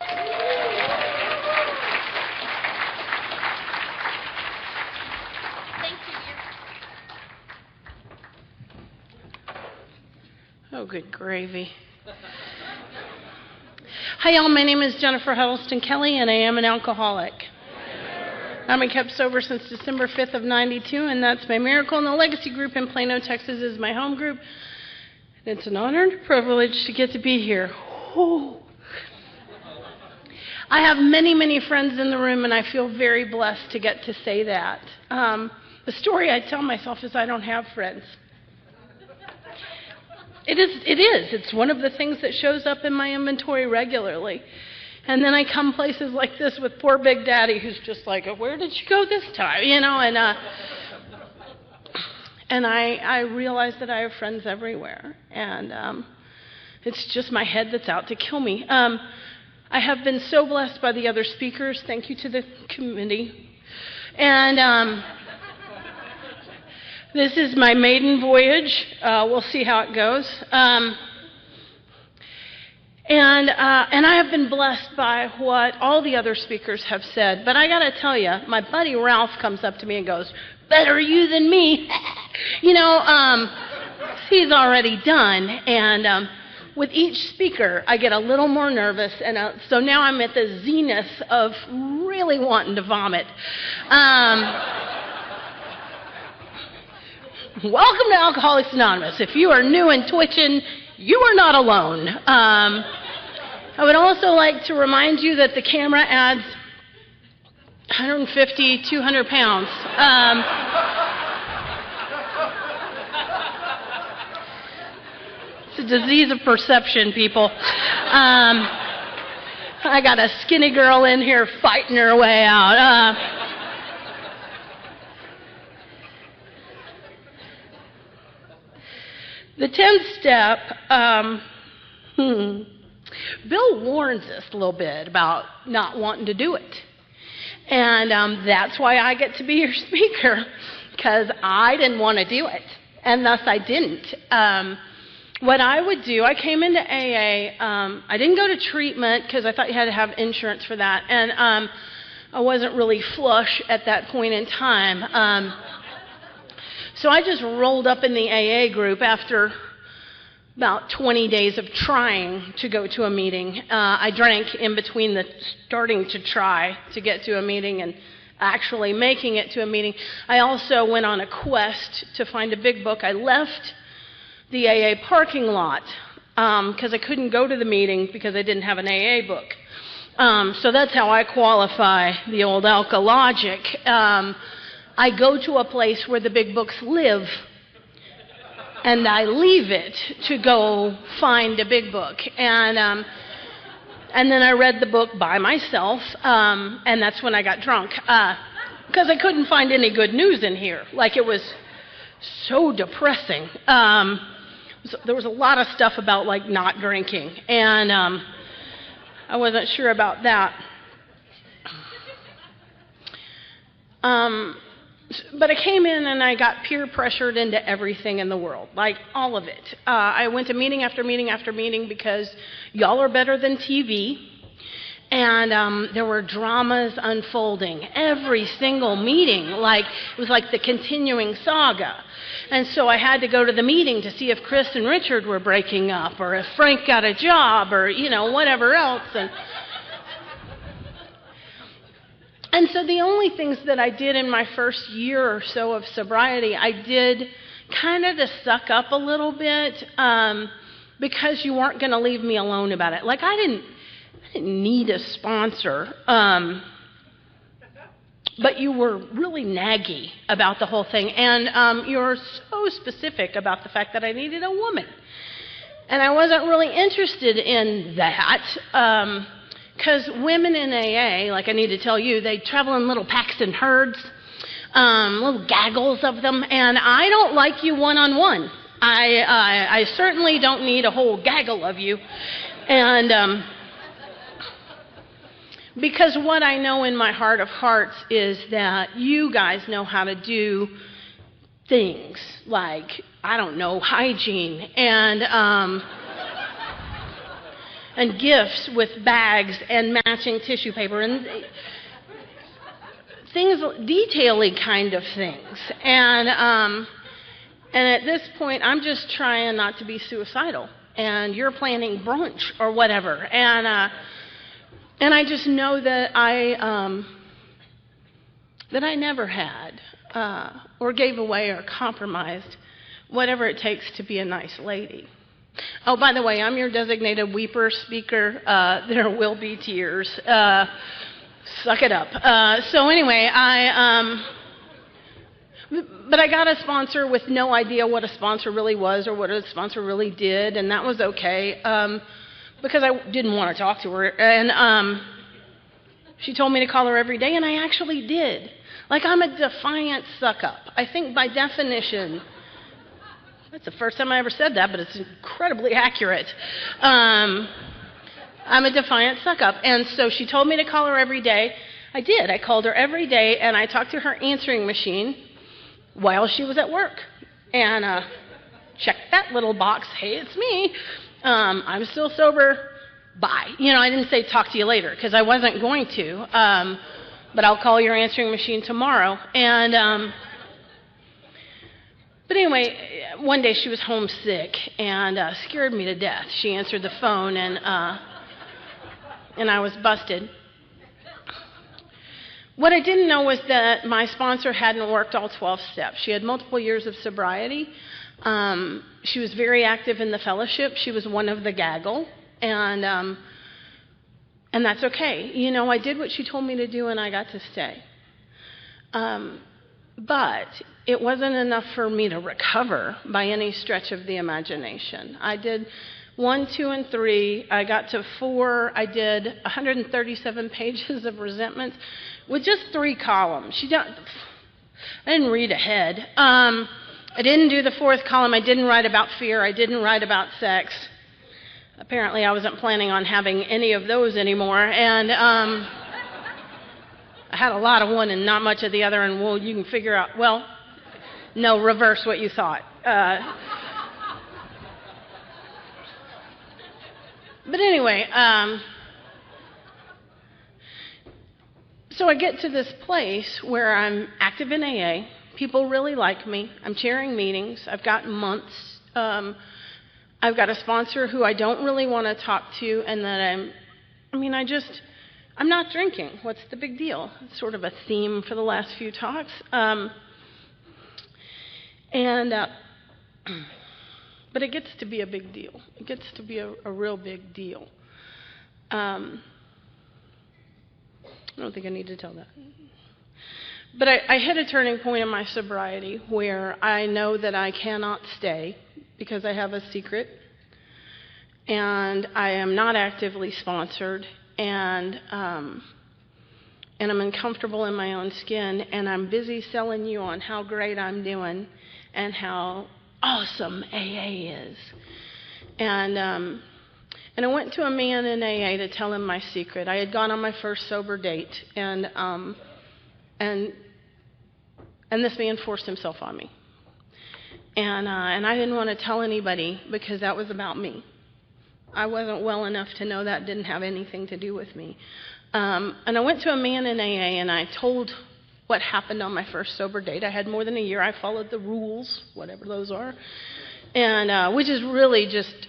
Oh, good gravy. Hi, y'all. My name is Jennifer Huddleston Kelly, and I am an alcoholic. I've been kept sober since December 5th of 92, and that's my miracle. And the Legacy Group in Plano, Texas is my home group. And it's an honor and a privilege to get to be here. Whew. I have many, many friends in the room, and I feel very blessed to get to say that. The story I tell myself is I don't have friends. It is. It's one of the things that shows up in my inventory regularly. And then I come places like this with poor Big Daddy, who's just like, where did you go this time? You know, and I realize that I have friends everywhere. And it's just my head that's out to kill me. I have been so blessed by the other speakers. Thank you to the committee. And this is my maiden voyage. We'll see how it goes. And I have been blessed by what all the other speakers have said. But I got to tell you, my buddy Ralph comes up to me and goes, better you than me. You know, he's already done. And with each speaker, I get a little more nervous. And so now I'm at the zenith of really wanting to vomit. Welcome to Alcoholics Anonymous. If you are new and twitching, you are not alone. I would also like to remind you that the camera adds 150, 200 pounds. It's a disease of perception, people. I got a skinny girl in here fighting her way out. The 10th step, Bill warns us a little bit about not wanting to do it. And that's why I get to be your speaker, because I didn't want to do it, and thus I didn't. What I would do, I came into AA, I didn't go to treatment because I thought you had to have insurance for that, and I wasn't really flush at that point in time. So I just rolled up in the AA group after about 20 days of trying to go to a meeting. I drank in between the starting to try to get to a meeting and actually making it to a meeting. I also went on a quest to find a big book. I left the AA parking lot because I couldn't go to the meeting because I didn't have an AA book. So that's how I qualify the old Alka logic. I go to a place where the big books live, and I leave it to go find a big book. And then I read the book by myself, and that's when I got drunk, because I couldn't find any good news in here. Like, it was so depressing. There was a lot of stuff about, like, not drinking, and I wasn't sure about that. But I came in and I got peer pressured into everything in the world, like all of it. I went to meeting after meeting after meeting because y'all are better than TV. And there were dramas unfolding every single meeting. Like, it was like the continuing saga. And so I had to go to the meeting to see if Chris and Richard were breaking up, or if Frank got a job, or, you know, whatever else. And so the only things that I did in my first year or so of sobriety, I did kind of to suck up a little bit, because you weren't going to leave me alone about it. Like, I didn't need a sponsor, but you were really naggy about the whole thing. And you were so specific about the fact that I needed a woman. And I wasn't really interested in that. Because women in AA, like I need to tell you, they travel in little packs and herds, little gaggles of them, and I don't like you one-on-one. I certainly don't need a whole gaggle of you. And because what I know in my heart of hearts is that you guys know how to do things like, I don't know, hygiene, and and gifts with bags and matching tissue paper and things, detail-y kind of things. And at this point, I'm just trying not to be suicidal. And you're planning brunch or whatever. And I just know that I never had or gave away or compromised whatever it takes to be a nice lady. Oh, by the way, I'm your designated weeper speaker. There will be tears. Suck it up. So anyway, but I got a sponsor with no idea what a sponsor really was or what a sponsor really did, and that was okay because I didn't want to talk to her. And she told me to call her every day, and I actually did. Like, I'm a defiant suck-up. I think by definition, that's the first time I ever said that, but it's incredibly accurate. I'm a defiant suck-up. And so she told me to call her every day. I did. I called her every day, and I talked to her answering machine while she was at work. And checked that little box. Hey, it's me. I'm still sober. Bye. You know, I didn't say talk to you later because I wasn't going to. But I'll call your answering machine tomorrow. And but anyway, one day she was homesick and scared me to death. She answered the phone, and I was busted. What I didn't know was that my sponsor hadn't worked all 12 steps. She had multiple years of sobriety. She was very active in the fellowship. She was one of the gaggle, and that's okay. You know, I did what she told me to do, and I got to stay. But it wasn't enough for me to recover by any stretch of the imagination. I did 1, 2, and 3. I got to 4. I did 137 pages of resentments with just 3 columns. I didn't read ahead. I didn't do the 4th column. I didn't write about fear. I didn't write about sex. Apparently, I wasn't planning on having any of those anymore. And I had a lot of one and not much of the other. And, well, you can figure out, well, no, reverse what you thought. But anyway, so I get to this place where I'm active in AA. People really like me. I'm chairing meetings. I've got months. I've got a sponsor who I don't really want to talk to, and that I'm not drinking. What's the big deal? It's sort of a theme for the last few talks. But it gets to be a big deal. It gets to be a real big deal. I don't think I need to tell that. But I hit a turning point in my sobriety where I know that I cannot stay because I have a secret, and I am not actively sponsored, and I'm uncomfortable in my own skin, and I'm busy selling you on how great I'm doing and how awesome AA is. And I went to a man in AA to tell him my secret. I had gone on my first sober date, and this man forced himself on me. And I didn't want to tell anybody because that was about me. I wasn't well enough to know that didn't have anything to do with me. And I went to a man in AA, and I told what happened on my first sober date. I had more than a year. I followed the rules, whatever those are, and which is really just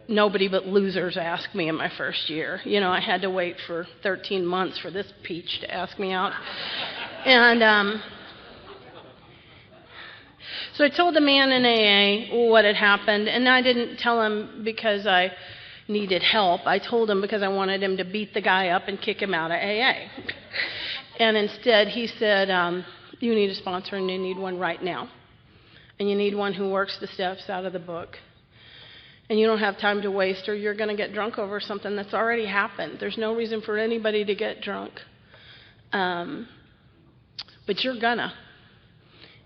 nobody but losers ask me in my first year. You know, I had to wait for 13 months for this peach to ask me out. And so I told the man in AA what had happened, and I didn't tell him because I needed help. I told him because I wanted him to beat the guy up and kick him out of AA. And instead he said, you need a sponsor, and you need one right now. And you need one who works the steps out of the book. And you don't have time to waste, or you're going to get drunk over something that's already happened. There's no reason for anybody to get drunk. But you're gonna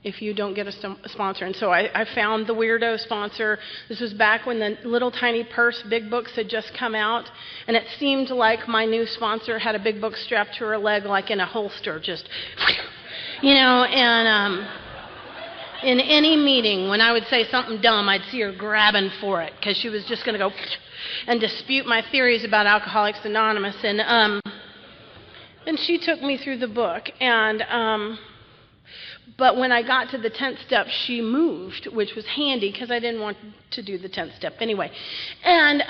if you don't get a sponsor. And so I found the weirdo sponsor. This was back when the little tiny purse big books had just come out, and it seemed like my new sponsor had a big book strapped to her leg like in a holster, just, you know, In any meeting, when I would say something dumb, I'd see her grabbing for it because she was just going to go and dispute my theories about Alcoholics Anonymous. And she took me through the book. But when I got to the 10th step, she moved, which was handy because I didn't want to do the 10th step anyway. And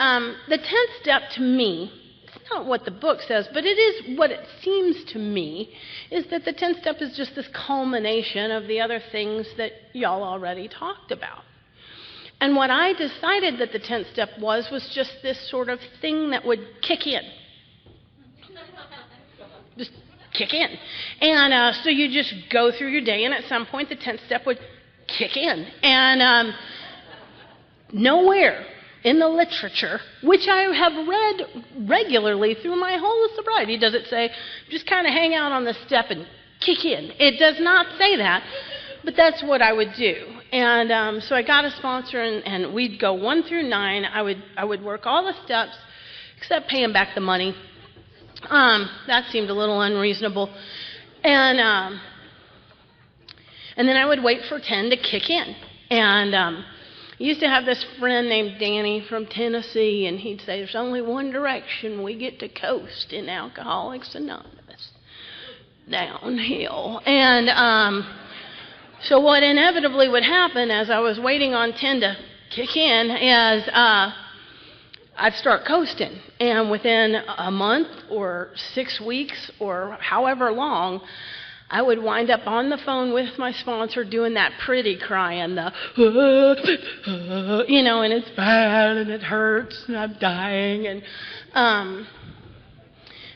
the 10th step to me, it's not what the book says, but it is what it seems to me, is that the 10th step is just this culmination of the other things that y'all already talked about. And what I decided that the 10th step was just this sort of thing that would kick in. Just kick in. And so you just go through your day, and at some point the 10th step would kick in. And nowhere in the literature, which I have read regularly through my whole sobriety, does it say, just kind of hang out on the step and kick in. It does not say that, but that's what I would do. And so I got a sponsor, and we'd go 1 through 9. I would work all the steps except paying back the money. That seemed a little unreasonable. And then I would wait for 10 to kick in. And I used to have this friend named Danny from Tennessee, and he'd say, there's only one direction we get to coast in Alcoholics Anonymous: downhill. And so what inevitably would happen as I was waiting on 10 to kick in is I'd start coasting, and within a month or 6 weeks or however long, I would wind up on the phone with my sponsor doing that pretty crying, the, and it's bad and it hurts and I'm dying.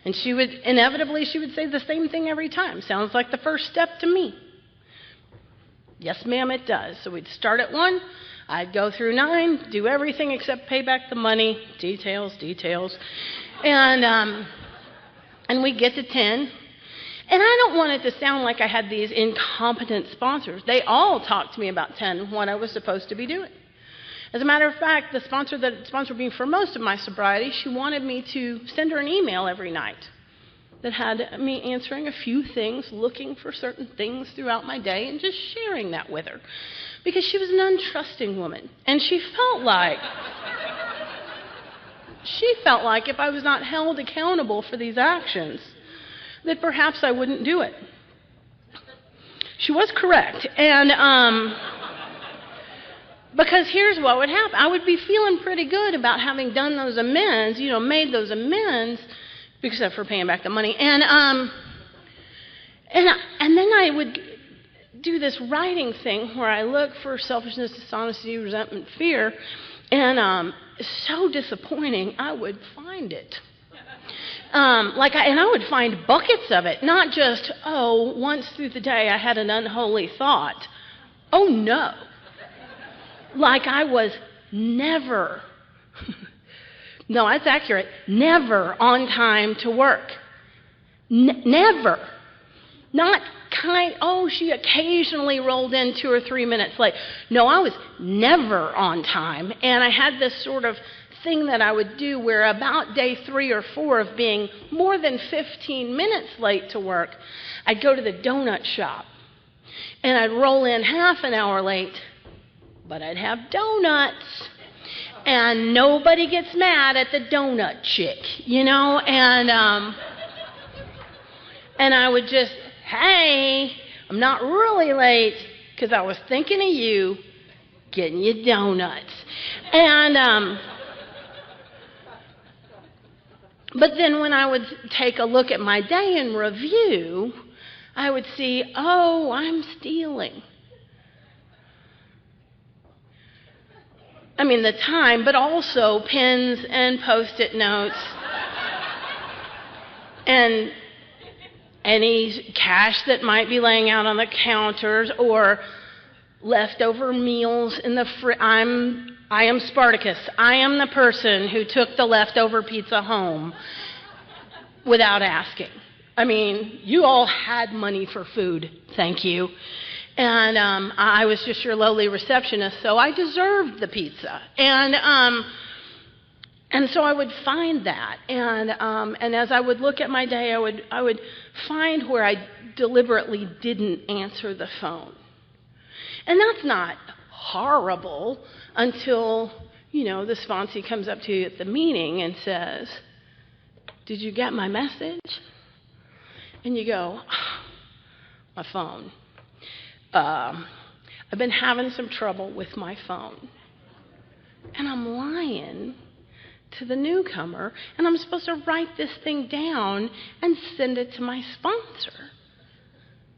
And she would say the same thing every time. Sounds like the first step to me. Yes, ma'am, it does. So we'd start at 1. I'd go through 9, do everything except pay back the money, details. And we get to 10. And I don't want it to sound like I had these incompetent sponsors. They all talked to me about 10, what I was supposed to be doing. As a matter of fact, the sponsor that sponsored me for most of my sobriety, she wanted me to send her an email every night that had me answering a few things, looking for certain things throughout my day, and just sharing that with her. Because she was an untrusting woman. And she felt like if I was not held accountable for these actions, that perhaps I wouldn't do it. She was correct. And because here's what would happen. I would be feeling pretty good about having done those amends, made those amends, except for paying back the money. And then I would do this writing thing where I look for selfishness, dishonesty, resentment, fear, and it's so disappointing, I would find it. And I would find buckets of it, not just, once through the day I had an unholy thought. Oh, no. Like I was never, no, that's accurate, never on time to work. Never. Not she occasionally rolled in 2 or 3 minutes late. No, I was never on time. And I had this sort of thing that I would do where about day 3 or 4 of being more than 15 minutes late to work, I'd go to the donut shop. And I'd roll in half an hour late, but I'd have donuts. And nobody gets mad at the donut chick, And I would just, hey, I'm not really late because I was thinking of you getting you donuts. And but then when I would take a look at my day in review, I would see, I'm stealing. I mean, the time, but also pens and Post-it notes and any cash that might be laying out on the counters or leftover meals in the I am Spartacus. I am the person who took the leftover pizza home without asking. I mean, you all had money for food, thank you. And I was just your lowly receptionist, so I deserved the pizza. And so I would find that. And as I would look at my day, I would find where I deliberately didn't answer the phone. And that's not horrible until, the sponsee comes up to you at the meeting and says, "Did you get my message?" And you go, "My phone. I've been having some trouble with my phone." And I'm lying to the newcomer, and I'm supposed to write this thing down and send it to my sponsor,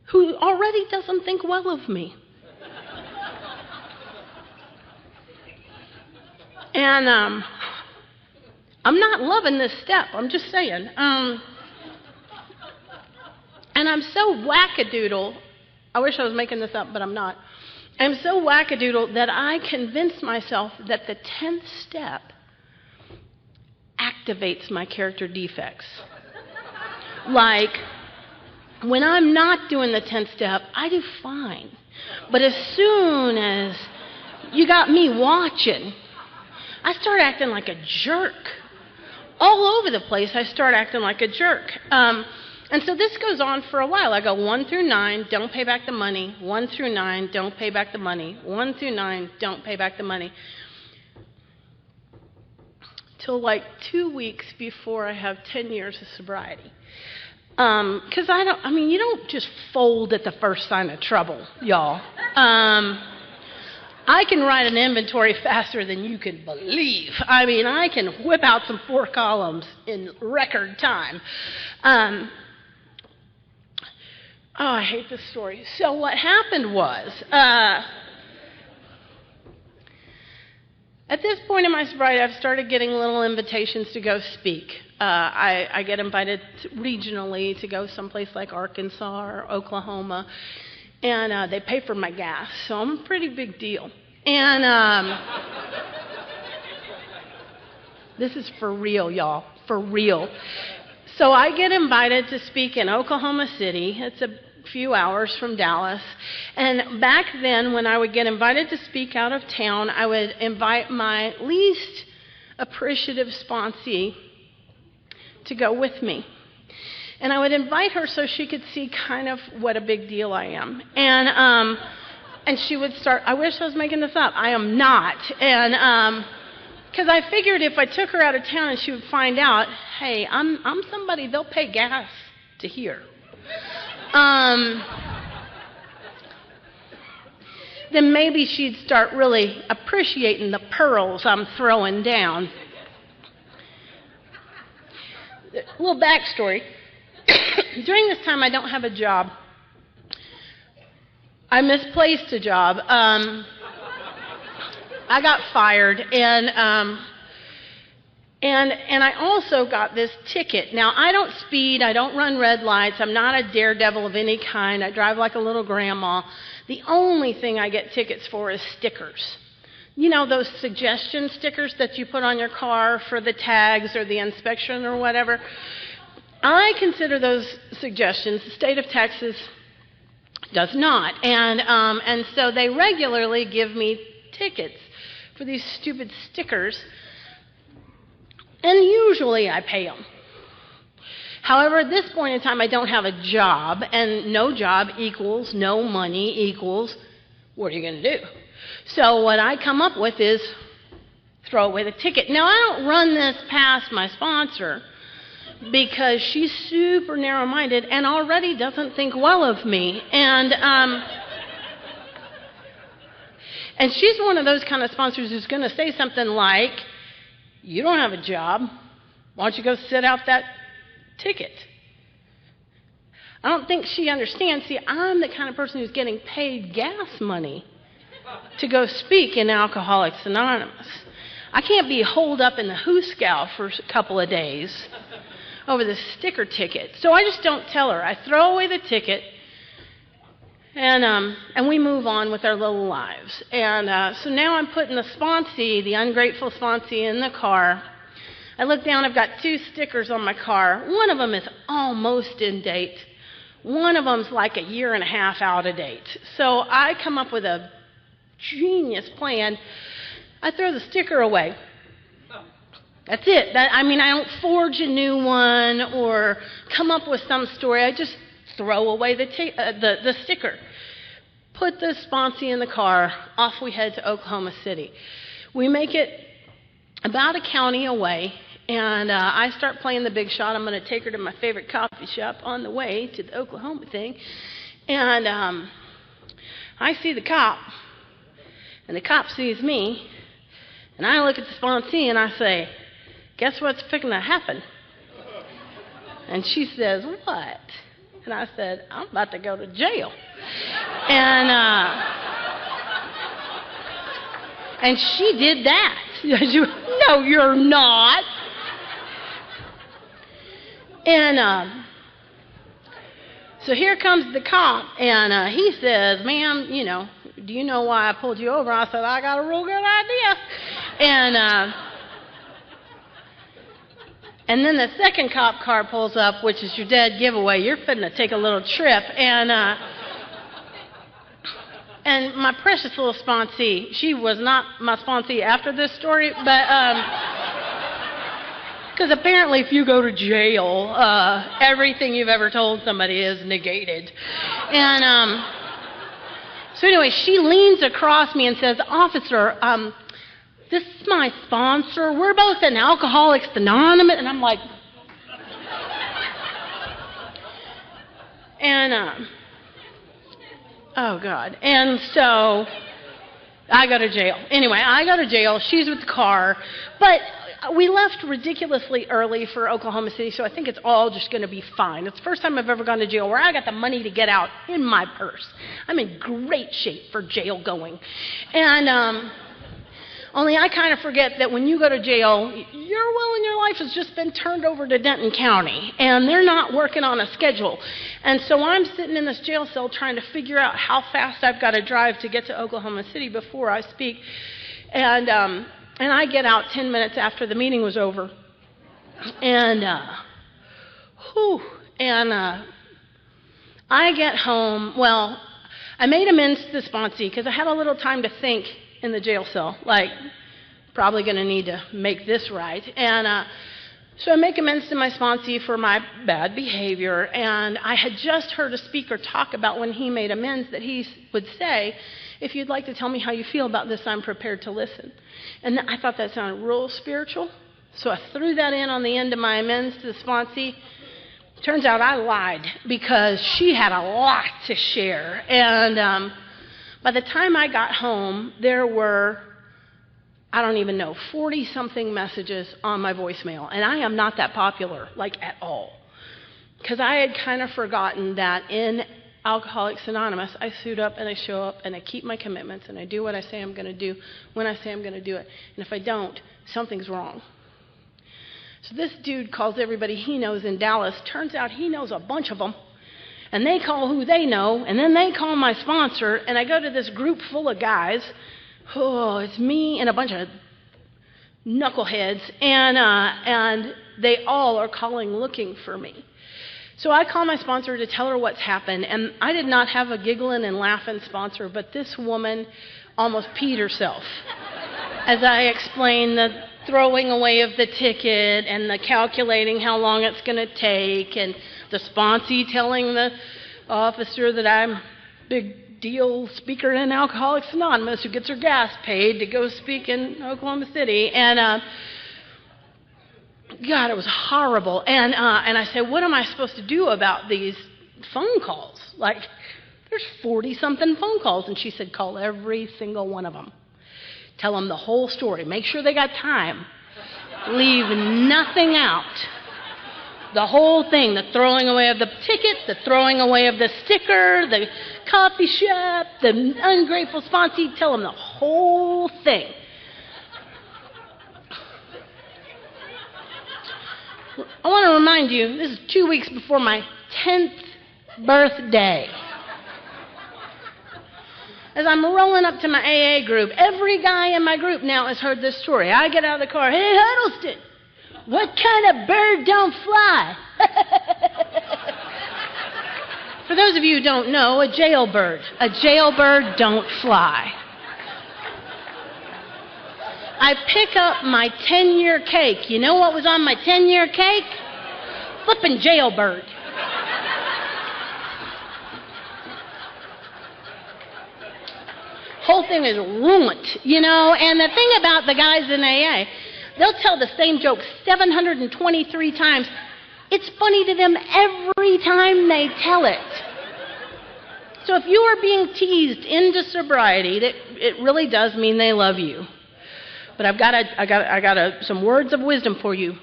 who already doesn't think well of me. And I'm not loving this step, I'm just saying. And I'm so wackadoodle. I wish I was making this up, but I'm not. I'm so wackadoodle that I convince myself that the 10th step activates my character defects. Like, when I'm not doing the 10th step, I do fine. But as soon as you got me watching, I start acting like a jerk. All over the place, I start acting like a jerk. And so this goes on for a while. I go 1 through 9, don't pay back the money. 1 through 9, don't pay back the money. 1 through 9, don't pay back the money. Till like 2 weeks before I have 10 years of sobriety. Because you don't just fold at the first sign of trouble, y'all. I can write an inventory faster than you can believe. I can whip out some 4 columns in record time. I hate this story. So what happened was, at this point in my sobriety, I've started getting little invitations to go speak. I get invited regionally to go someplace like Arkansas or Oklahoma, and they pay for my gas, so I'm a pretty big deal. And this is for real, y'all, for real. So I get invited to speak in Oklahoma City. It's a few hours from Dallas. And back then, when I would get invited to speak out of town, I would invite my least appreciative sponsee to go with me. And I would invite her so she could see kind of what a big deal I am. And she would start, I wish I was making this up. I am not. And because I figured if I took her out of town and she would find out, hey, I'm somebody they'll pay gas to hear. Then maybe she'd start really appreciating the pearls I'm throwing down. A little backstory. During this time, I don't have a job. I misplaced a job. I got fired, and I also got this ticket. Now, I don't speed. I don't run red lights. I'm not a daredevil of any kind. I drive like a little grandma. The only thing I get tickets for is stickers. You know, those suggestion stickers that you put on your car for the tags or the inspection or whatever. I consider those suggestions. The state of Texas does not. And so they regularly give me tickets for these stupid stickers. And usually I pay them. However, at this point in time, I don't have a job, and no job equals no money equals what are you going to do? So what I come up with is throw away the ticket. Now, I don't run this past my sponsor because she's super narrow-minded and already doesn't think well of me. And she's one of those kind of sponsors who's going to say something like, you don't have a job. Why don't you go sit out that ticket? I don't think she understands. See, I'm the kind of person who's getting paid gas money to go speak in Alcoholics Anonymous. I can't be holed up in the hoosegow for a couple of days over this sticker ticket. So I just don't tell her. I throw away the ticket, and we move on with our little lives. And so now I'm putting the sponsee, the ungrateful sponsee, in the car. I look down, I've got 2 stickers on my car. One of them is almost in date. One of them's like a year and a half out of date. So I come up with a genius plan. I throw the sticker away. That's it. I don't forge a new one or come up with some story. I just throw away the sticker. put the sponsee in the car. Off we head to Oklahoma City. We make it about a county away, and I start playing the big shot. I'm going to take her to my favorite coffee shop on the way to the Oklahoma thing. And I see the cop, and the cop sees me, and I look at the sponsee and I say, "Guess what's fixing to happen?" And she says, "What?" And I said, "I'm about to go to jail." And she did that. No, you're not. And so here comes the cop, and he says, "Ma'am, do you know why I pulled you over?" I said, "I got a real good idea." And then the second cop car pulls up, which is your dead giveaway. You're fitting to take a little trip. And my precious little sponsee, she was not my sponsee after this story, but because apparently if you go to jail, everything you've ever told somebody is negated. And so anyway, she leans across me and says, "Officer, this is my sponsor. We're both in Alcoholics Anonymous." And I'm like, oh, God. And so I go to jail. Anyway, I go to jail. She's with the car. But we left ridiculously early for Oklahoma City, so I think it's all just going to be fine. It's the first time I've ever gone to jail where I got the money to get out in my purse. I'm in great shape for jail going. And only I kind of forget that when you go to jail, your will in your life has just been turned over to Denton County, and they're not working on a schedule. And so I'm sitting in this jail cell trying to figure out how fast I've got to drive to get to Oklahoma City before I speak. And I get out 10 minutes after the meeting was over. And I get home. Well, I made amends to the sponsee because I had a little time to think in the jail cell, like, probably going to need to make this right. And so I make amends to my sponsee for my bad behavior, and I had just heard a speaker talk about when he made amends that he would say, "If you'd like to tell me how you feel about this, I'm prepared to listen." And I thought that sounded real spiritual, so I threw that in on the end of my amends to the sponsee. Turns out I lied because she had a lot to share. And by the time I got home, there were, I don't even know, 40-something messages on my voicemail. And I am not that popular, like, at all. Because I had kind of forgotten that in Alcoholics Anonymous, I suit up and I show up and I keep my commitments and I do what I say I'm going to do when I say I'm going to do it. And if I don't, something's wrong. So this dude calls everybody he knows in Dallas. Turns out he knows a bunch of them. And they call who they know, and then they call my sponsor, and I go to this group full of guys. Oh, it's me and a bunch of knuckleheads, and they all are calling looking for me. So I call my sponsor to tell her what's happened, and I did not have a giggling and laughing sponsor, but this woman almost peed herself as I explained the throwing away of the ticket and the calculating how long it's going to take, and the sponsee telling the officer that I'm a big deal speaker in Alcoholics Anonymous who gets her gas paid to go speak in Oklahoma City. And God, it was horrible. And I said, "What am I supposed to do about these phone calls? Like, there's 40-something phone calls." And she said, "Call every single one of them. Tell them the whole story. Make sure they got time. Leave nothing out. The whole thing, the throwing away of the ticket, the throwing away of the sticker, the coffee shop, the ungrateful sponsee. Tell them the whole thing." I want to remind you, this is 2 weeks before my 10th birthday. As I'm rolling up to my AA group, every guy in my group now has heard this story. I get out of the car, "Hey, Huddleston, what kind of bird don't fly?" For those of you who don't know, a jailbird. A jailbird don't fly. I pick up my 10-year cake. You know what was on my 10-year cake? Flippin' jailbird. whole thing is ruined, you know. And the thing about the guys in AA, they'll tell the same joke 723 times. It's funny to them every time they tell it. So if you are being teased into sobriety, it really does mean they love you. But I got some words of wisdom for you.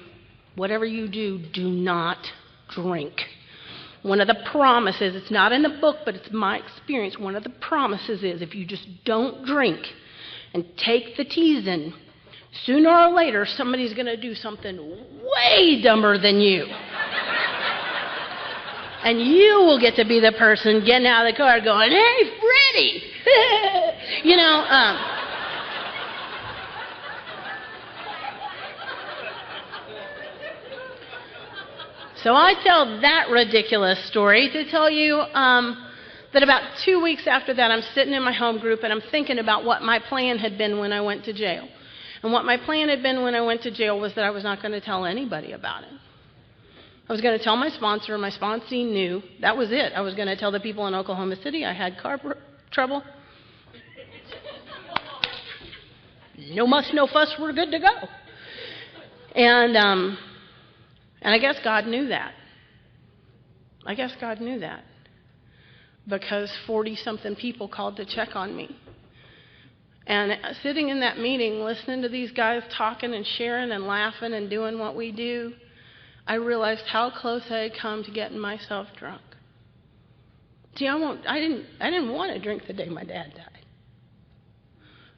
Whatever you do, do not drink. One of the promises, it's not in the book, but it's my experience, one of the promises is if you just don't drink and take the teasing, sooner or later somebody's going to do something way dumber than you. And you will get to be the person getting out of the car going, hey, Freddie! You know, so I tell that ridiculous story to tell you that about 2 weeks after that, I'm sitting in my home group and I'm thinking about what my plan had been when I went to jail. And what my plan had been when I went to jail was that I was not going to tell anybody about it. I was going to tell my sponsor, and my sponsee knew. That was it. I was going to tell the people in Oklahoma City I had car trouble. No muss, no fuss, we're good to go. And I guess God knew that. I guess God knew that. Because 40-something people called to check on me. And sitting in that meeting, listening to these guys talking and sharing and laughing and doing what we do, I realized how close I had come to getting myself drunk. See, I didn't want to drink the day my dad died.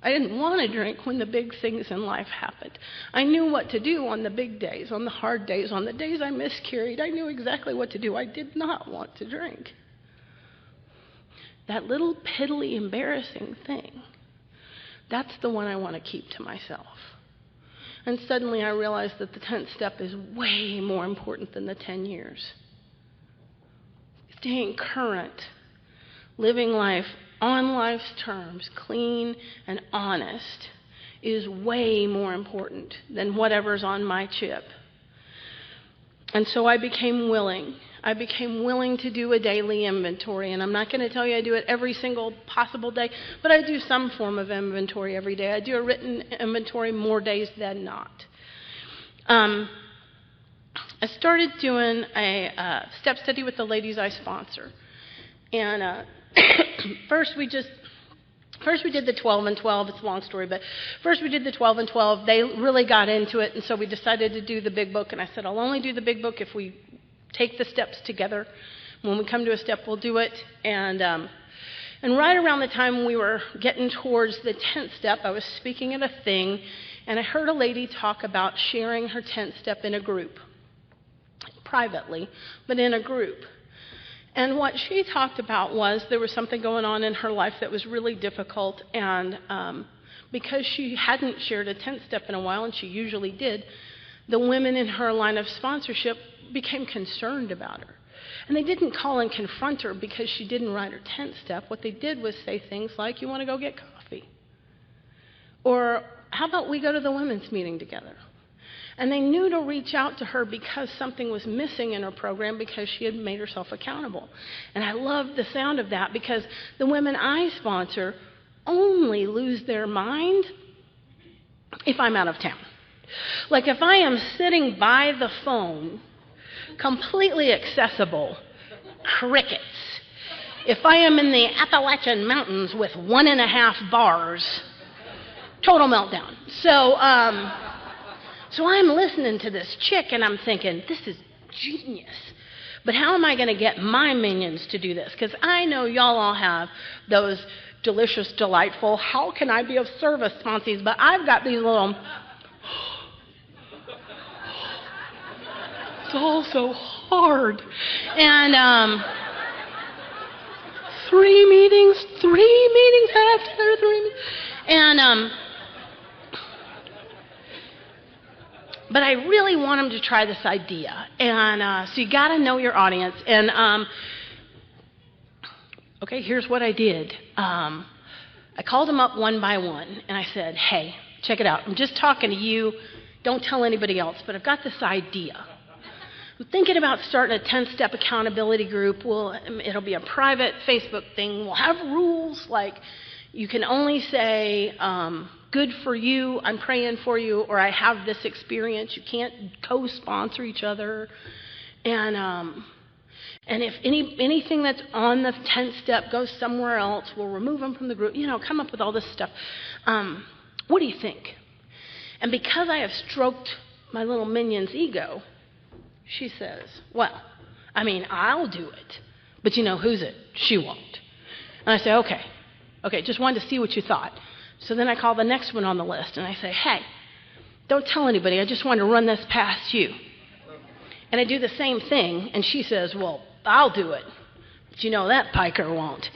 I didn't want to drink when the big things in life happened. I knew what to do on the big days, on the hard days, on the days I miscarried. I knew exactly what to do. I did not want to drink. That little piddly embarrassing thing, that's the one I want to keep to myself. And suddenly I realized that the 10th step is way more important than the 10 years. Staying current, living life on life's terms, clean and honest, is way more important than whatever's on my chip. And so I became willing. I became willing to do a daily inventory. And I'm not going to tell you I do it every single possible day, but I do some form of inventory every day. I do a written inventory more days than not. I started doing a step study with the ladies I sponsor. And first we did the 12 and 12. It's a long story, but first we did the 12 and 12. They really got into it, and so we decided to do the big book. And I said, I'll only do the big book if we take the steps together. When we come to a step, we'll do it. And right around the time we were getting towards the 10th step, I was speaking at a thing, and I heard a lady talk about sharing her 10th step in a group, privately, but in a group. And what she talked about was there was something going on in her life that was really difficult, and because she hadn't shared a 10th step in a while, and she usually did, the women in her line of sponsorship became concerned about her. And they didn't call and confront her because she didn't write her 10th step. What they did was say things like, you want to go get coffee? Or how about we go to the women's meeting together? And they knew to reach out to her because something was missing in her program because she had made herself accountable. And I loved the sound of that because the women I sponsor only lose their mind if I'm out of town. Like if I am sitting by the phone, completely accessible, crickets. If I am in the Appalachian Mountains with 1.5 bars, total meltdown. So I'm listening to this chick and I'm thinking, this is genius. But how am I going to get my minions to do this? Because I know y'all all have those delicious, delightful, how can I be of service sponsees? But I've got these little, it's all so hard. And 3 meetings after 3 meetings. And but I really want them to try this idea. And so you got to know your audience. And okay, here's what I did. I called them up one by one, and I said, hey, check it out. I'm just talking to you. Don't tell anybody else, but I've got this idea. I'm thinking about starting a 10-step accountability group. It'll be a private Facebook thing. We'll have rules like You can only say, good for you, I'm praying for you, or I have this experience. You can't co-sponsor each other. And if anything that's on the 10th step goes somewhere else, we'll remove them from the group. Come up with all this stuff. What do you think? And because I have stroked my little minion's ego, she says, well, I'll do it. But who's it? She won't. And I say, okay, just wanted to see what you thought. So then I call the next one on the list, and I say, hey, don't tell anybody. I just wanted to run this past you. And I do the same thing, and she says, well, I'll do it. But that piker won't.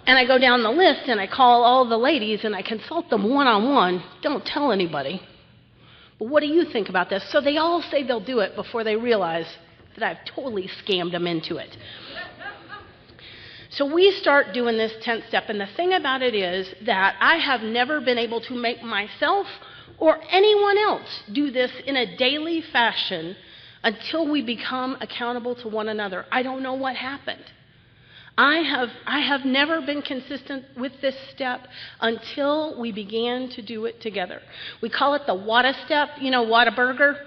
And I go down the list, and I call all the ladies, and I consult them one-on-one. Don't tell anybody. But what do you think about this? So they all say they'll do it before they realize that I've totally scammed them into it. So we start doing this 10th step, and the thing about it is that I have never been able to make myself or anyone else do this in a daily fashion until we become accountable to one another. I don't know what happened. I have never been consistent with this step until we began to do it together. We call it the WADA step, Whataburger.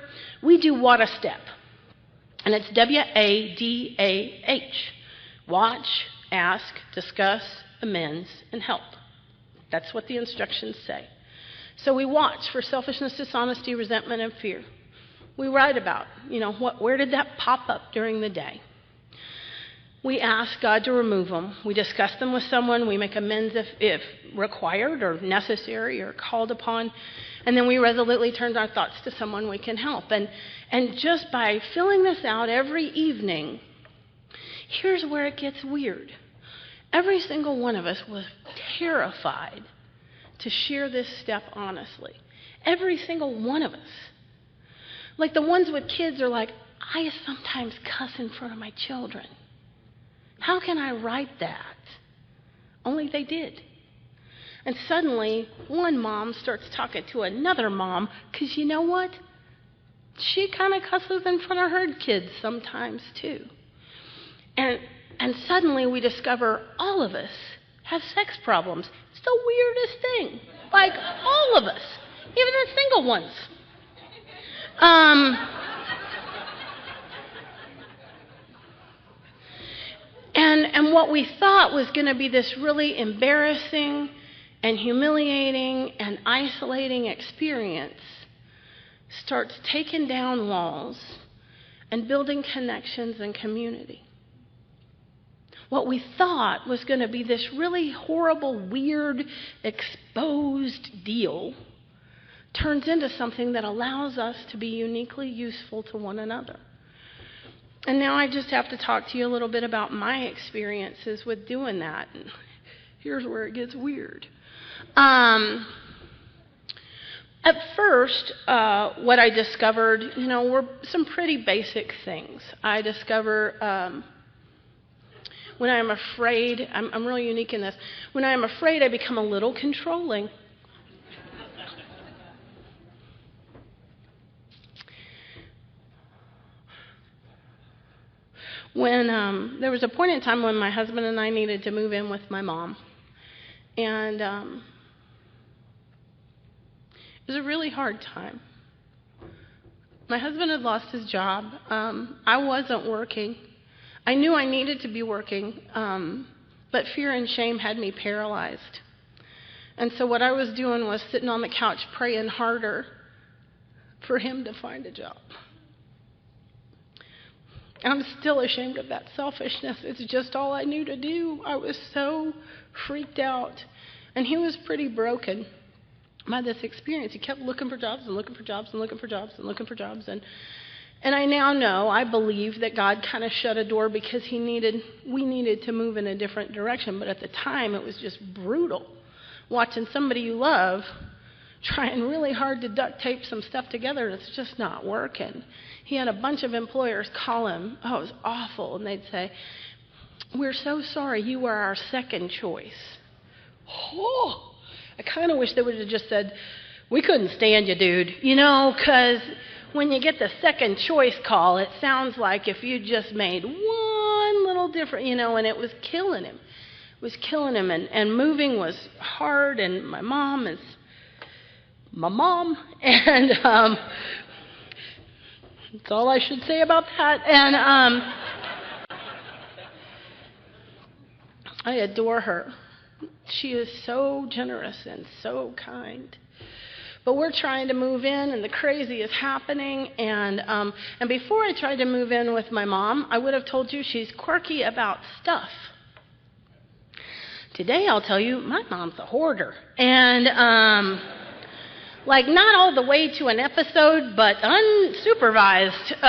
We do WADA step, and it's WADAH. Watch, ask, discuss, amends, and help. That's what the instructions say. So we watch for selfishness, dishonesty, resentment, and fear. We write about, where did that pop up during the day? We ask God to remove them. We discuss them with someone. We make amends if required or necessary or called upon. And then we resolutely turn our thoughts to someone we can help. And just by filling this out every evening, here's where it gets weird. Every single one of us was terrified to share this step honestly. Every single one of us. Like the ones with kids are like, I sometimes cuss in front of my children. How can I write that? Only they did. And suddenly, one mom starts talking to another mom, because you know what? She kind of cusses in front of her kids sometimes too. And suddenly we discover all of us have sex problems. It's the weirdest thing. Like all of us, even the single ones. And what we thought was going to be this really embarrassing and humiliating and isolating experience starts taking down walls and building connections and community. What we thought was going to be this really horrible, weird, exposed deal turns into something that allows us to be uniquely useful to one another. And now I just have to talk to you a little bit about my experiences with doing that. And here's where it gets weird. At first, what I discovered, were some pretty basic things. I discover when I am afraid, I'm really unique in this. When I am afraid, I become a little controlling. When there was a point in time when my husband and I needed to move in with my mom. And it was a really hard time. My husband had lost his job. I wasn't working. I knew I needed to be working, but fear and shame had me paralyzed. And so what I was doing was sitting on the couch praying harder for him to find a job. I'm still ashamed of that selfishness. It's just all I knew to do. I was so freaked out. And he was pretty broken by this experience. He kept looking for jobs and looking for jobs and looking for jobs and looking for jobs. And I now know, I believe that God kind of shut a door because we needed to move in a different direction. But at the time, it was just brutal. Watching somebody you love trying really hard to duct tape some stuff together, and it's just not working. He had a bunch of employers call him. Oh, it was awful. And they'd say, we're so sorry, you were our second choice. Oh, I kind of wish they would have just said, we couldn't stand you, dude. Because when you get the second choice call, it sounds like if you just made one little difference, and it was killing him. was killing him, and moving was hard, and my mom is my mom, and that's all I should say about that. And I adore her. She is so generous and so kind. But we're trying to move in, and the crazy is happening. And before I tried to move in with my mom, I would have told you she's quirky about stuff. Today I'll tell you my mom's a hoarder. And like not all the way to an episode, but unsupervised.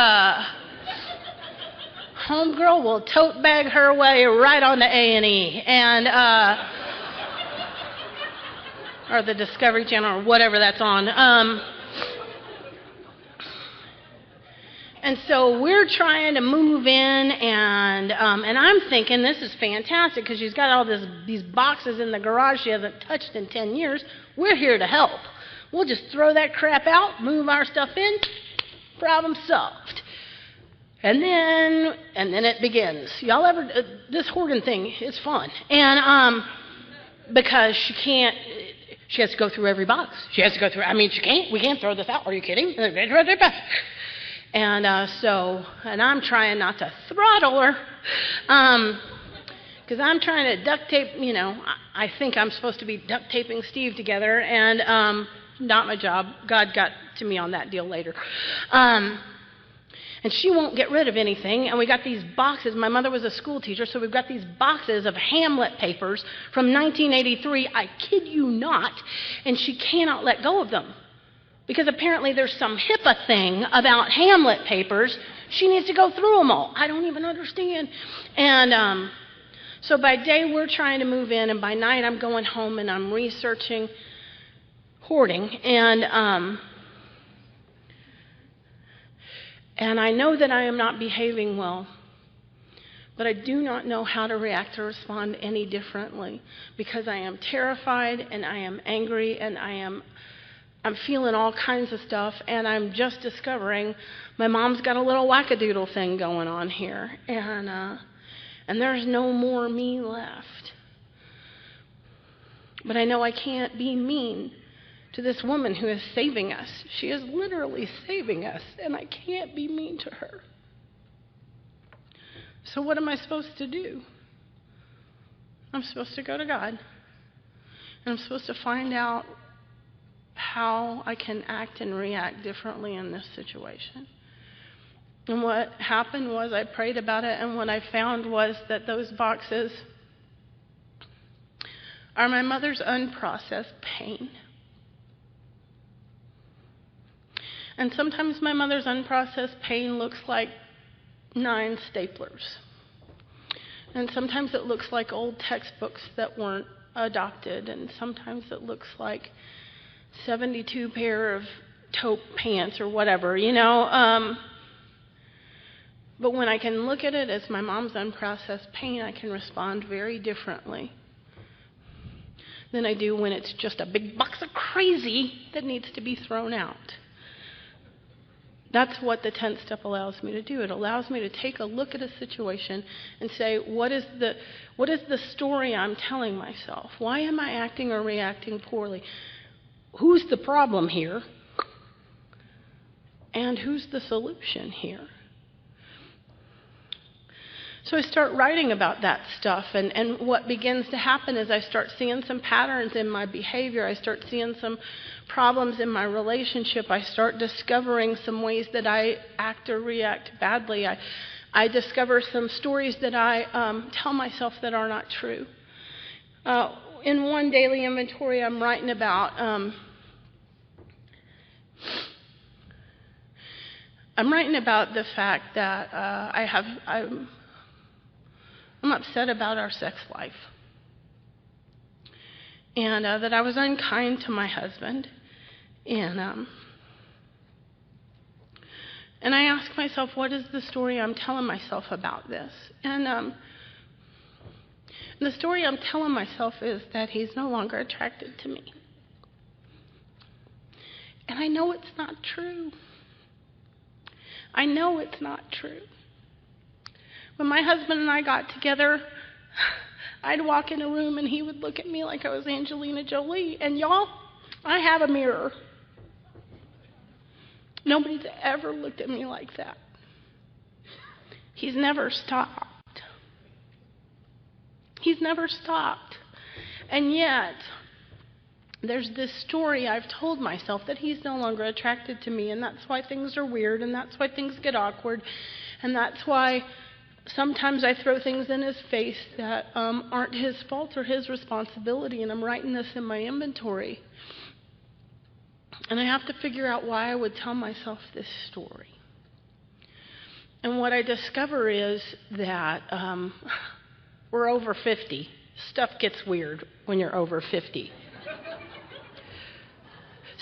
Homegirl will tote bag her way right on to A&E. Or the Discovery Channel, or whatever that's on. And so we're trying to move in, and I'm thinking this is fantastic because she's got all these boxes in the garage she hasn't touched in 10 years. We're here to help. We'll just throw that crap out, move our stuff in, problem solved. And then it begins. Y'all ever this hoarding thing is fun, and because she has to go through every box. She has to go through. I mean, we can't throw this out. Are you kidding? And I'm trying not to throttle her, because I'm trying to duct tape. I think I'm supposed to be duct taping Steve together, and not my job. God got to me on that deal later. And she won't get rid of anything. And we got these boxes. My mother was a school teacher, so we've got these boxes of Hamlet papers from 1983. I kid you not. And she cannot let go of them. Because apparently there's some HIPAA thing about Hamlet papers. She needs to go through them all. I don't even understand. And so by day we're trying to move in, and by night I'm going home and I'm researching hoarding. And I know that I am not behaving well, but I do not know how to react or respond any differently, because I am terrified and I am angry and I'm feeling all kinds of stuff, and I'm just discovering my mom's got a little wackadoodle thing going on here, and there's no more me left. But I know I can't be mean to this woman who is saving us. She is literally saving us, and I can't be mean to her. So what am I supposed to do? I'm supposed to go to God, and I'm supposed to find out how I can act and react differently in this situation. And what happened was I prayed about it, and what I found was that those boxes are my mother's unprocessed pain. And sometimes my mother's unprocessed pain looks like 9 staplers. And sometimes it looks like old textbooks that weren't adopted. And sometimes it looks like 72 pair of taupe pants or whatever, But when I can look at it as my mom's unprocessed pain, I can respond very differently than I do when it's just a big box of crazy that needs to be thrown out. That's what the 10th step allows me to do. It allows me to take a look at a situation and say, what is the story I'm telling myself? Why am I acting or reacting poorly? Who's the problem here? And who's the solution here? So I start writing about that stuff, and what begins to happen is I start seeing some patterns in my behavior. I start seeing some problems in my relationship. I start discovering some ways that I act or react badly. I discover some stories that I tell myself that are not true. In one daily inventory, I'm writing about the fact that I'm upset about our sex life, and that I was unkind to my husband, and I ask myself, what is the story I'm telling myself about this? And the story I'm telling myself is that he's no longer attracted to me, and I know it's not true. I know it's not true. When my husband and I got together, I'd walk in a room and he would look at me like I was Angelina Jolie. And y'all, I have a mirror. Nobody's ever looked at me like that. He's never stopped. He's never stopped. And yet, there's this story I've told myself that he's no longer attracted to me, and that's why things are weird, and that's why things get awkward, and that's why sometimes I throw things in his face that aren't his fault or his responsibility, and I'm writing this in my inventory. And I have to figure out why I would tell myself this story. And what I discover is that we're over 50. Stuff gets weird when you're over 50.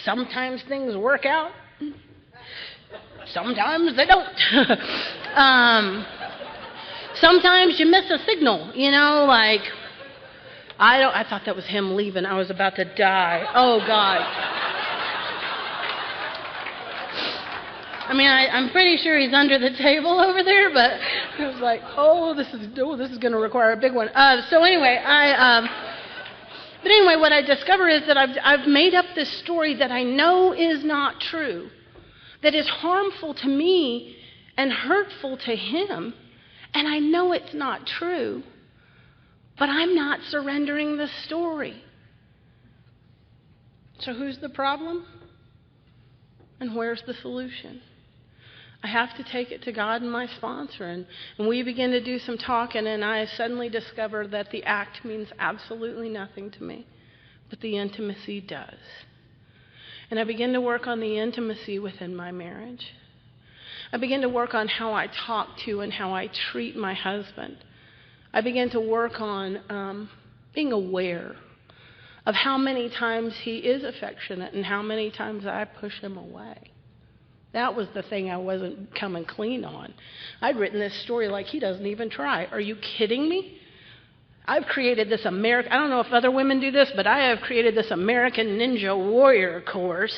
Sometimes things work out. Sometimes they don't. Sometimes you miss a signal, like, I thought that was him leaving. I was about to die. Oh, God. I mean, I'm pretty sure he's under the table over there, but I was like, this is going to require a big one. So anyway, But anyway, what I discover is that I've made up this story that I know is not true, that is harmful to me and hurtful to him, and I know it's not true, but I'm not surrendering the story. So who's the problem? And where's the solution? I have to take it to God and my sponsor, and we begin to do some talking, and I suddenly discover that the act means absolutely nothing to me, but the intimacy does. And I begin to work on the intimacy within my marriage. I begin to work on how I talk to and how I treat my husband. I begin to work on being aware of how many times he is affectionate and how many times I push him away. That was the thing I wasn't coming clean on. I'd written this story like he doesn't even try. Are you kidding me? I've created this I don't know if other women do this, but I have created this American Ninja Warrior course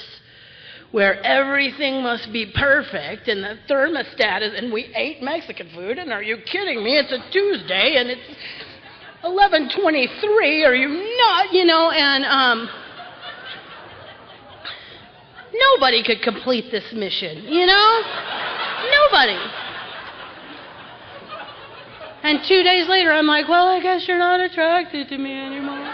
where everything must be perfect and the thermostat is, and we ate Mexican food, and are you kidding me? It's a Tuesday and it's 11:23. Are you not? And nobody could complete this mission, Nobody. And 2 days later, I'm like, well, I guess you're not attracted to me anymore.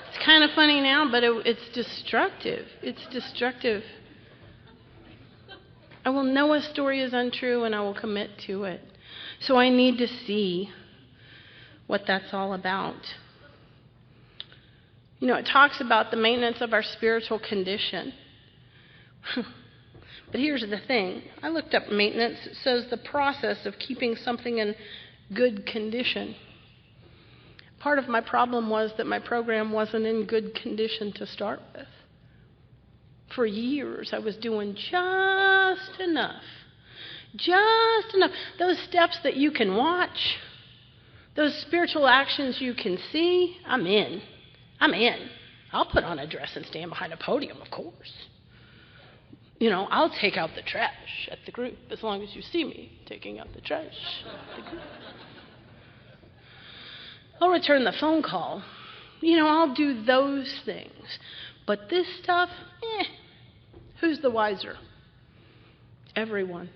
It's kind of funny now, but it's destructive. It's destructive. I will know a story is untrue, and I will commit to it. So I need to see what that's all about. It talks about the maintenance of our spiritual condition. But here's the thing. I looked up maintenance. It says the process of keeping something in good condition. Part of my problem was that my program wasn't in good condition to start with. For years, I was doing just enough. Just enough. Those steps that you can watch, those spiritual actions you can see, I'm in. I'll put on a dress and stand behind a podium, of course. I'll take out the trash at the group as long as you see me taking out the trash at the group. I'll return the phone call. I'll do those things. But this stuff, who's the wiser? Everyone.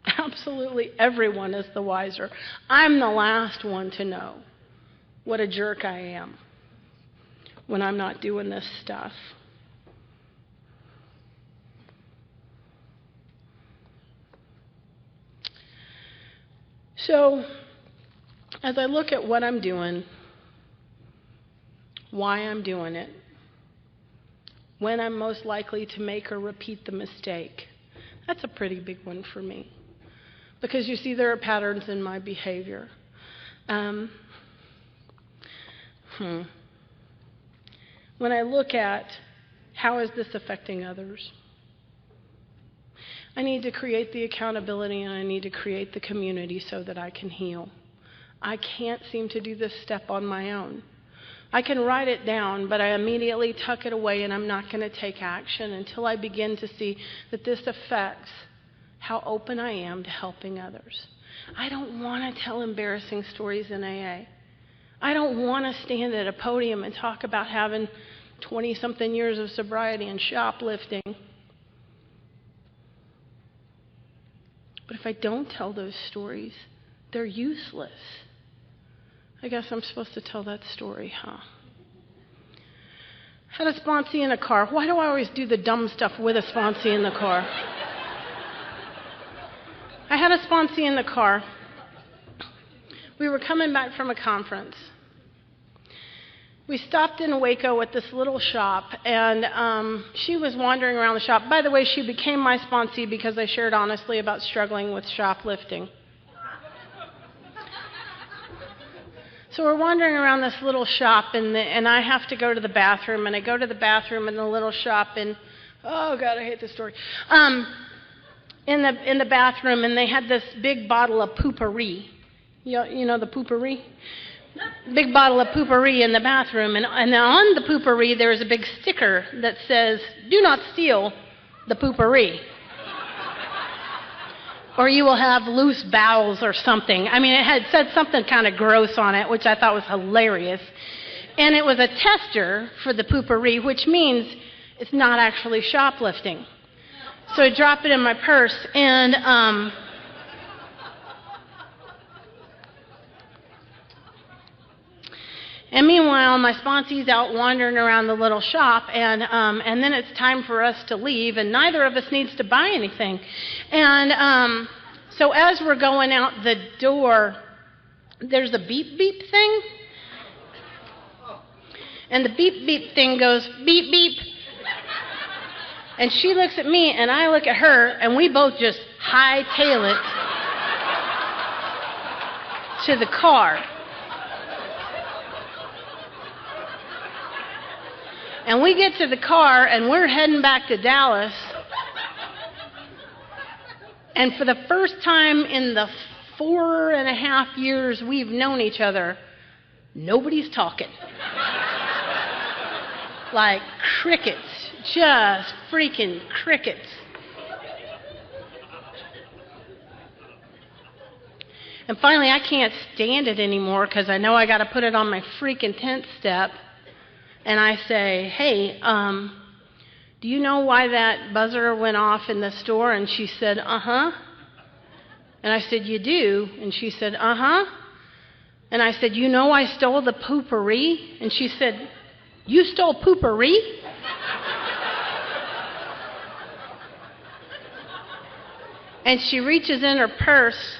Absolutely everyone is the wiser. I'm the last one to know what a jerk I am when I'm not doing this stuff. So, as I look at what I'm doing, why I'm doing it, when I'm most likely to make or repeat the mistake, that's a pretty big one for me. Because you see, there are patterns in my behavior. When I look at how is this affecting others, I need to create the accountability and I need to create the community so that I can heal. I can't seem to do this step on my own. I can write it down, but I immediately tuck it away, and I'm not going to take action until I begin to see that this affects how open I am to helping others. I don't want to tell embarrassing stories in AA. I don't want to stand at a podium and talk about having 20-something years of sobriety and shoplifting. But if I don't tell those stories, they're useless. I guess I'm supposed to tell that story, huh? Had a sponsee in a car. Why do I always do the dumb stuff with a sponsee in the car? I had a sponsee in the car. We were coming back from a conference. We stopped in Waco at this little shop, and she was wandering around the shop. By the way, she became my sponsee because I shared honestly about struggling with shoplifting. So we're wandering around this little shop, and I have to go to the bathroom, and I go to the bathroom in the little shop, and oh God, I hate this story. In the bathroom, and they had this big bottle of poopery. You know the poopery? Big bottle of poopery in the bathroom, and on the poopery there's a big sticker that says, "Do not steal the poopery, or you will have loose bowels," or something. I mean, it had said something kind of gross on it, which I thought was hilarious. And it was a tester for the poopery, which means it's not actually shoplifting. So I drop it in my purse, and meanwhile, my sponsee's out wandering around the little shop, and then it's time for us to leave, and neither of us needs to buy anything. And so as we're going out the door, there's a beep beep thing, and the beep beep thing goes beep beep. And she looks at me, and I look at her, and we both just hightail it to the car. And we get to the car, and we're heading back to Dallas. And for the first time in the 4.5 years we've known each other, nobody's talking. Like crickets, just freaking crickets. And finally, I can't stand it anymore because I know I got to put it on my freaking 10th step. And I say, "Hey, do you know why that buzzer went off in the store?" And she said, "Uh-huh." And I said, "You do?" And she said, "Uh-huh." And I said, "You know I stole the poopery?" And she said, "You stole poopery?" And she reaches in her purse,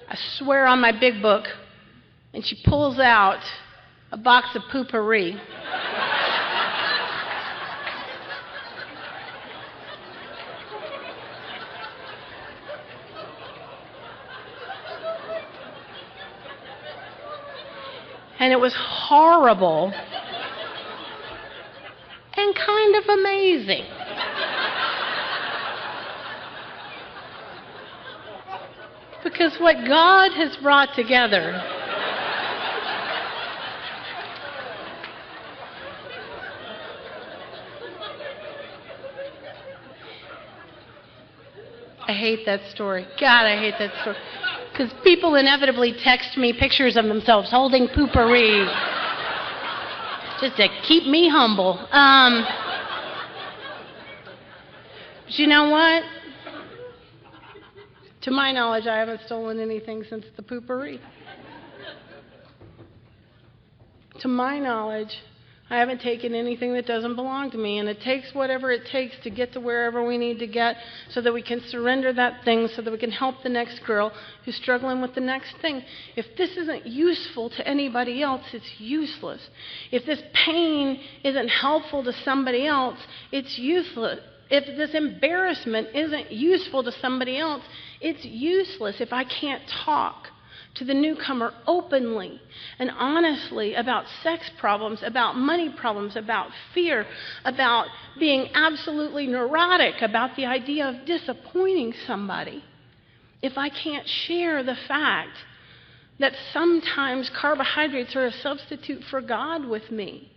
I swear on my big book, and she pulls out a box of poopery. And it was horrible and kind of amazing. Because what God has brought together I hate that story. God, I hate that story. Because people inevitably text me pictures of themselves holding poopery just to keep me humble. But you know what? To my knowledge, I haven't stolen anything since the poopery. To my knowledge, I haven't taken anything that doesn't belong to me, and it takes whatever it takes to get to wherever we need to get so that we can surrender that thing, so that we can help the next girl who's struggling with the next thing. If this isn't useful to anybody else, it's useless. If this pain isn't helpful to somebody else, it's useless. If this embarrassment isn't useful to somebody else, it's useless. If I can't talk to the newcomer openly and honestly about sex problems, about money problems, about fear, about being absolutely neurotic about the idea of disappointing somebody, if I can't share the fact that sometimes carbohydrates are a substitute for God with me,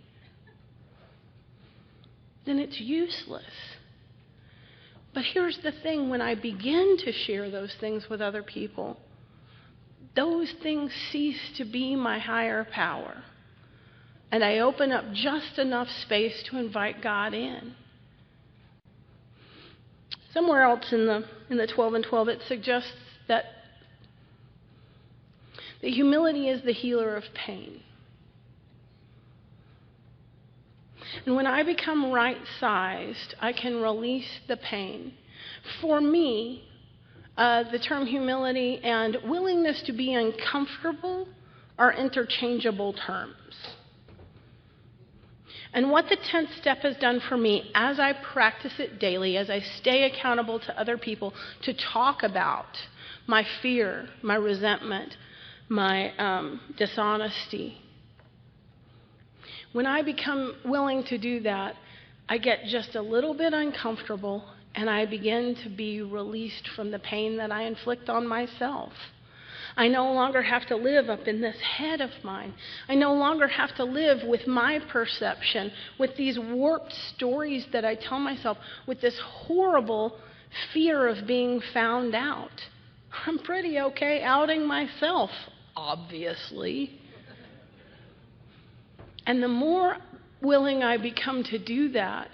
then it's useless. But here's the thing, when I begin to share those things with other people, those things cease to be my higher power. And I open up just enough space to invite God in. Somewhere else in the 12 and 12, it suggests that humility is the healer of pain. And when I become right-sized, I can release the pain. For me, the term humility and willingness to be uncomfortable are interchangeable terms. And what the 10th step has done for me, as I practice it daily, as I stay accountable to other people to talk about my fear, my resentment, my dishonesty, when I become willing to do that, I get just a little bit uncomfortable and I begin to be released from the pain that I inflict on myself. I no longer have to live up in this head of mine. I no longer have to live with my perception, with these warped stories that I tell myself, with this horrible fear of being found out. I'm pretty okay outing myself, obviously. And the more willing I become to do that,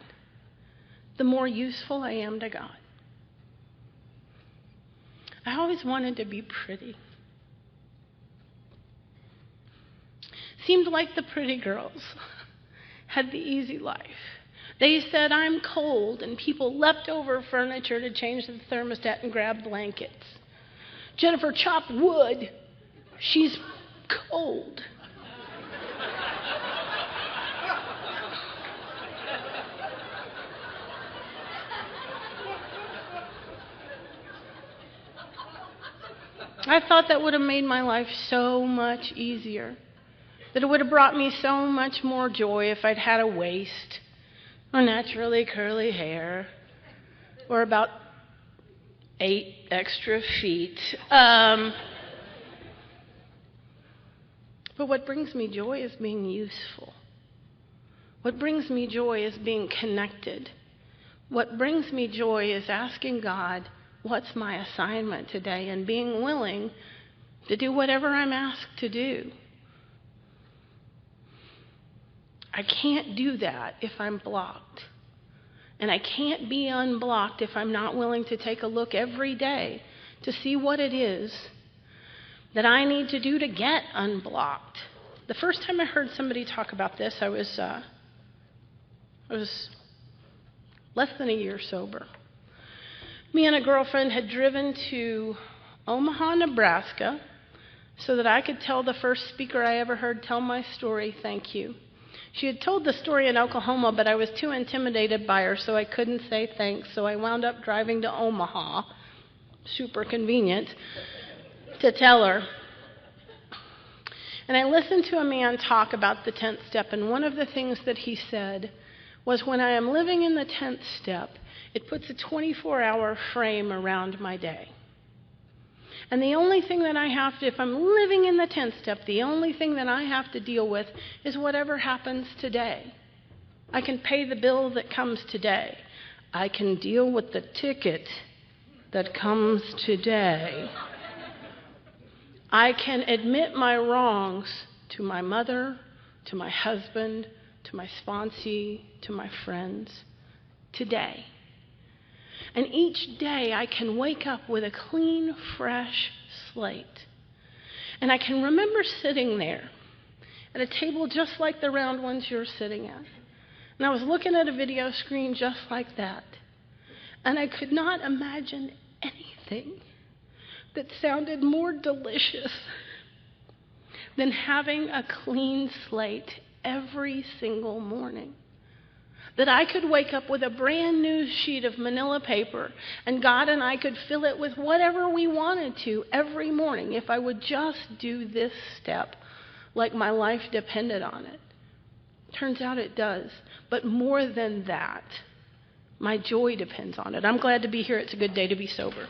the more useful I am to God. I always wanted to be pretty. Seemed like the pretty girls had the easy life. They said, I'm cold, and people leapt over furniture to change the thermostat and grab blankets. Jennifer chopped wood. She's cold. I thought that would have made my life so much easier. That it would have brought me so much more joy if I'd had a waist, or naturally curly hair, or about 8 extra feet. But what brings me joy is being useful. What brings me joy is being connected. What brings me joy is asking God, what's my assignment today, and being willing to do whatever I'm asked to do. I can't do that if I'm blocked. And I can't be unblocked if I'm not willing to take a look every day to see what it is that I need to do to get unblocked. The first time I heard somebody talk about this, I was less than a year sober. Me and a girlfriend had driven to Omaha, Nebraska, so that I could tell the first speaker I ever heard tell my story, thank you. She had told the story in Oklahoma, but I was too intimidated by her, so I couldn't say thanks. So I wound up driving to Omaha, super convenient, to tell her. And I listened to a man talk about the 10th step, and one of the things that he said was, when I am living in the 10th step, it puts a 24-hour frame around my day. And the only thing that I have to, if I'm living in the 10th step, the only thing that I have to deal with is whatever happens today. I can pay the bill that comes today. I can deal with the ticket that comes today. I can admit my wrongs to my mother, to my husband, to my sponsee, to my friends today. And each day I can wake up with a clean, fresh slate. And I can remember sitting there at a table just like the round ones you're sitting at. And I was looking at a video screen just like that. And I could not imagine anything that sounded more delicious than having a clean slate every single morning. That I could wake up with a brand new sheet of manila paper, and God and I could fill it with whatever we wanted to every morning if I would just do this step like my life depended on it. Turns out it does. But more than that, my joy depends on it. I'm glad to be here. It's a good day to be sober.